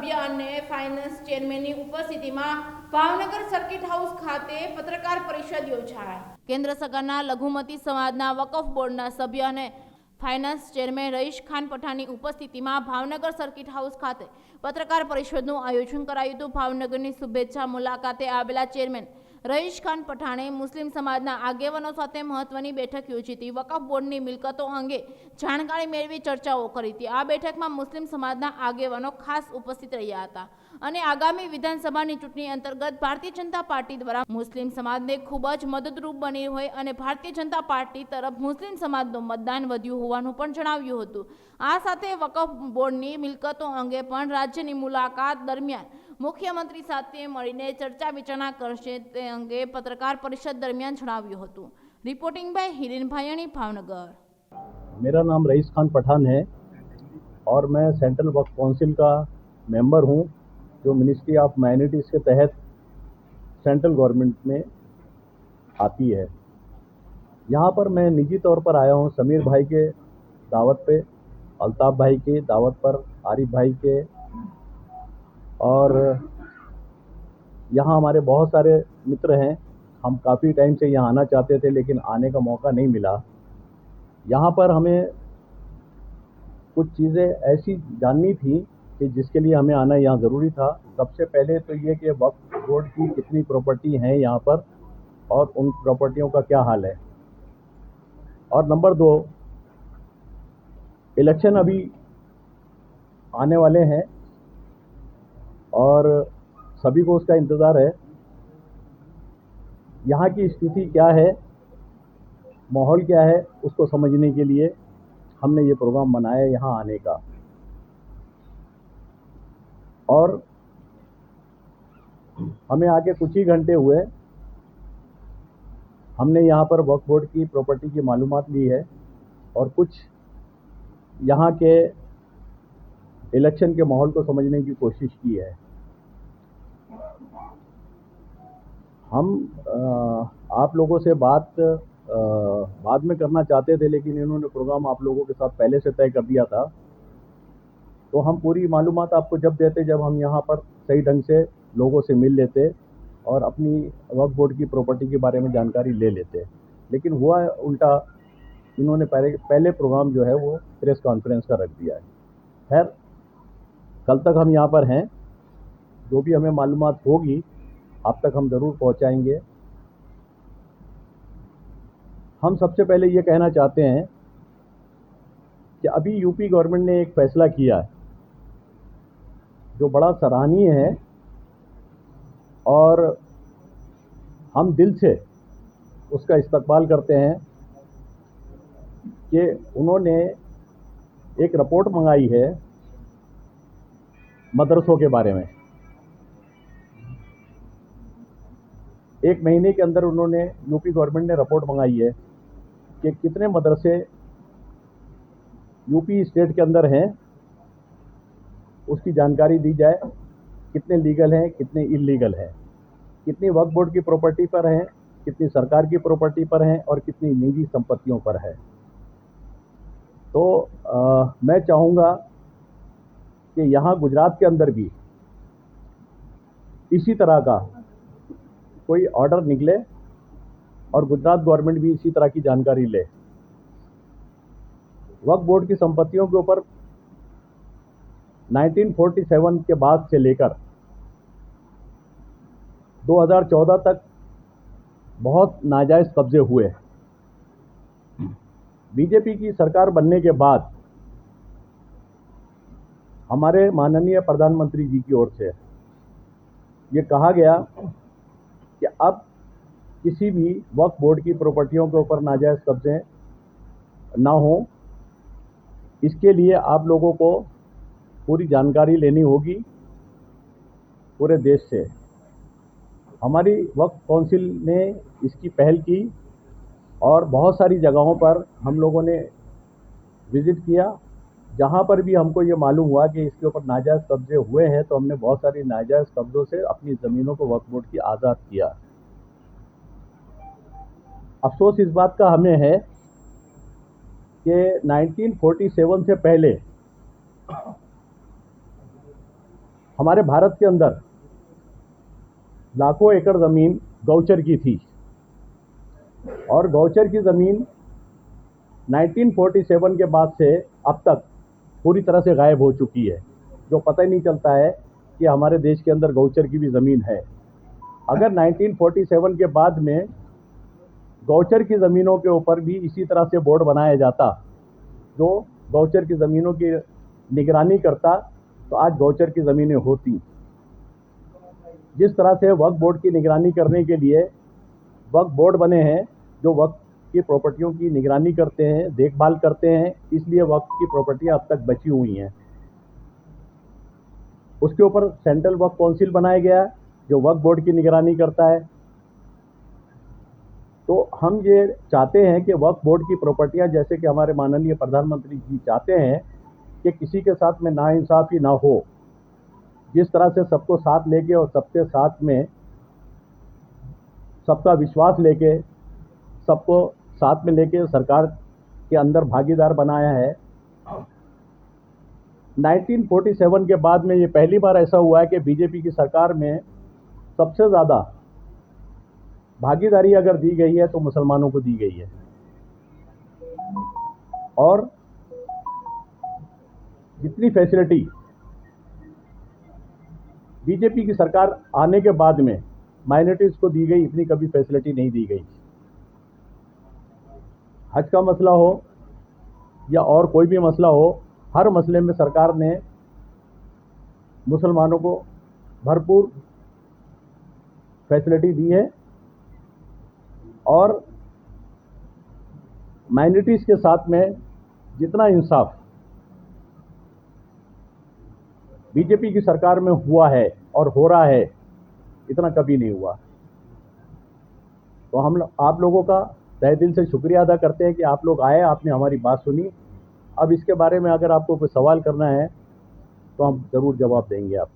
સભ્ય અને ફાઇનાન્સ ચેરમેનની ઉપસ્થિતિમાં ભાવનગર સર્કિટ હાઉસ ખાતે પત્રકાર પરિષદ યોજાઈ। કેન્દ્ર સરકારના લઘુમતી સમાજના વકફ બોર્ડના સભ્ય અને ફાઇનાન્સ ચેરમેન રઈશ ખાન પઠાણની ઉપસ્થિતિમાં ભાવનગર સર્કિટ હાઉસ ખાતે પત્રકાર પરિષદનું આયોજન કરાયું હતું। ભાવનગરની શુભેચ્છા મુલાકાતે આવેલા ચેરમેન રઈશ ખાન પઠાણે મુસ્લિમ સમાજના આગેવાનો સાથે મહત્વની બેઠક યોજી હતી। વકફ બોર્ડની મિલકતો અંગે જાણકારી મેળવી ચર્ચાઓ કરી હતી। આ બેઠકમાં મુસ્લિમ સમાજના આગેવાનો ખાસ ઉપસ્થિત રહ્યા હતા અને આગામી વિધાનસભાની ચૂંટણી અંતર્ગત ભારતીય જનતા પાર્ટી દ્વારા મુસ્લિમ સમાજને ખૂબ જ મદદરૂપ બની હોય અને ભારતીય જનતા પાર્ટી તરફ મુસ્લિમ સમાજનું મતદાન વધ્યું હોવાનું પણ જણાવ્યું હતું। આ સાથે વકફ બોર્ડની મિલકતો અંગે પણ રાજ્યની મુલાકાત દરમિયાન મુખ્યમંત્રી સાથે મળીને ચર્चा विचारणा करशे ते अंगे पत्रकार परिषद दरमियान जणाव्યું હતું। Reporting by Hiren Bhayani, Bhavnagar. मेरा नाम रईस खान पठान है और मैं सेंट्रल वक्फ काउंसिल का मेंबर हूं, जो मिनिस्ट्री ऑफ माइनॉरिटीज़ के तहत सेंट्रल गवर्नमेंट में आती है। यहां पर मैं निजी तौर पर आया हूं समीर भाई के दावत पे, अल्ताफ भाई की दावत पर, आरिफ भाई के, और यहाँ हमारे बहुत सारे मित्र हैं। हम काफ़ी टाइम से यहाँ आना चाहते थे लेकिन आने का मौका नहीं मिला। यहाँ पर हमें कुछ चीज़ें ऐसी जाननी थी कि जिसके लिए हमें आना यहाँ ज़रूरी था। सबसे पहले तो ये कि वक्फ बोर्ड की कितनी प्रॉपर्टी हैं यहाँ पर और उन प्रॉपर्टियों का क्या हाल है, और नंबर 2, इलेक्शन अभी आने वाले हैं और सभी को उसका इंतज़ार है। यहाँ की स्थिति क्या है, माहौल क्या है, उसको समझने के लिए हमने ये प्रोग्राम बनाया यहाँ आने का। और हमें आके कुछ ही घंटे हुए, हमने यहाँ पर वक्फ बोर्ड की प्रॉपर्टी की मालूमात ली है और कुछ यहाँ के इलेक्शन के माहौल को समझने की कोशिश की है। हम आप लोगों से बात बाद में करना चाहते थे लेकिन इन्होंने प्रोग्राम आप लोगों के साथ पहले से तय कर दिया था। तो हम पूरी मालूमात आपको जब देते जब हम यहाँ पर सही ढंग से लोगों से मिल लेते और अपनी वक्फ बोर्ड की प्रॉपर्टी के बारे में जानकारी ले लेते। लेकिन हुआ उल्टा, इन्होंने पहले प्रोग्राम जो है वो प्रेस कॉन्फ्रेंस का रख दिया है। खैर, कल तक हम यहाँ पर हैं, जो भी हमें मालूमात होगी आप तक हम ज़रूर पहुँचाएंगे। हम सबसे पहले ये कहना चाहते हैं कि अभी यूपी गवर्नमेंट ने एक फ़ैसला किया है जो बड़ा सराहनीय है और हम दिल से उसका इस्तकबाल करते हैं कि उन्होंने एक रिपोर्ट मंगाई है मदरसों के बारे में। 1 महीने के अंदर उन्होंने यूपी गवर्नमेंट ने रिपोर्ट मंगाई है कि कितने मदरसे यूपी स्टेट के अंदर हैं, उसकी जानकारी दी जाए। कितने लीगल हैं, कितने इलीगल हैं, कितनी वक्फ बोर्ड की प्रॉपर्टी पर हैं, कितनी सरकार की प्रॉपर्टी पर हैं और कितनी निजी संपत्तियों पर है। तो मैं चाहूँगा कि यहाँ गुजरात के अंदर भी इसी तरह का कोई ऑर्डर निकले और गुजरात गवर्नमेंट भी इसी तरह की जानकारी ले। वक्फ बोर्ड की संपत्तियों के ऊपर 1947 के बाद से लेकर 2014 तक बहुत नाजायज़ कब्जे हुए। बीजेपी की सरकार बनने के बाद हमारे माननीय प्रधानमंत्री जी की ओर से ये कहा गया कि अब किसी भी वक्फ बोर्ड की प्रॉपर्टियों के ऊपर नाजायज़ कब्जे ना हो। इसके लिए आप लोगों को पूरी जानकारी लेनी होगी पूरे देश से। हमारी वक्फ काउंसिल ने इसकी पहल की और बहुत सारी जगहों पर हम लोगों ने विज़िट किया। जहाँ पर भी हमको ये मालूम हुआ कि इसके ऊपर नाजायज़ कब्जे हुए हैं तो हमने बहुत सारी नाजायज़ कब्जों से अपनी ज़मीनों को वक्फ बोर्ड की आज़ाद किया। अफसोस इस बात का हमें है कि 1947 से पहले हमारे भारत के अंदर लाखों एकड़ ज़मीन गौचर की थी और गौचर की ज़मीन 1947 के बाद से अब तक पूरी तरह से गायब हो चुकी है, जो पता ही नहीं चलता है कि हमारे देश के अंदर गौचर की भी ज़मीन है। अगर 1947 के बाद में गौचर की ज़मीनों के ऊपर भी इसी तरह से बोर्ड बनाया जाता जो गौचर की ज़मीनों की निगरानी करता, तो आज गौचर की ज़मीनें होती। जिस तरह से वक्फ बोर्ड की निगरानी करने के लिए वक्फ बोर्ड बने हैं, जो वक्फ की प्रॉपर्टियों की निगरानी करते हैं, देखभाल करते हैं, इसलिए वक्फ की प्रॉपर्टियां अब तक बची हुई हैं। उसके ऊपर सेंट्रल वक्फ काउंसिल बनाया गया जो वक्फ बोर्ड की निगरानी करता है। तो हम ये चाहते हैं कि वक्फ बोर्ड की प्रॉपर्टियां, जैसे कि हमारे माननीय प्रधानमंत्री जी चाहते हैं कि किसी के साथ में नाइंसाफ़ी ना हो, जिस तरह से सबको साथ लेके और सबके साथ में सबका विश्वास लेके सबको साथ में लेके सरकार के अंदर भागीदार बनाया है। 1947 के बाद में ये पहली बार ऐसा हुआ है कि बीजेपी की सरकार में सबसे ज़्यादा भागीदारी अगर दी गई है तो मुसलमानों को दी गई है। और जितनी फैसिलिटी बीजेपी की सरकार आने के बाद में माइनॉरिटीज़ को दी गई, इतनी कभी फैसिलिटी नहीं दी गई। हज का मसला हो या और कोई भी मसला हो, हर मसले में सरकार ने मुसलमानों को भरपूर फैसिलिटी दी है और माइनॉरिटीज़ के साथ में जितना इंसाफ बीजेपी की सरकार में हुआ है और हो रहा है, इतना कभी नहीं हुआ। तो हम आप लोगों का तहे दिल से शुक्रिया अदा करते हैं कि आप लोग आए, आपने हमारी बात सुनी। अब इसके बारे में अगर आपको कोई सवाल करना है तो हम ज़रूर जवाब देंगे आपको।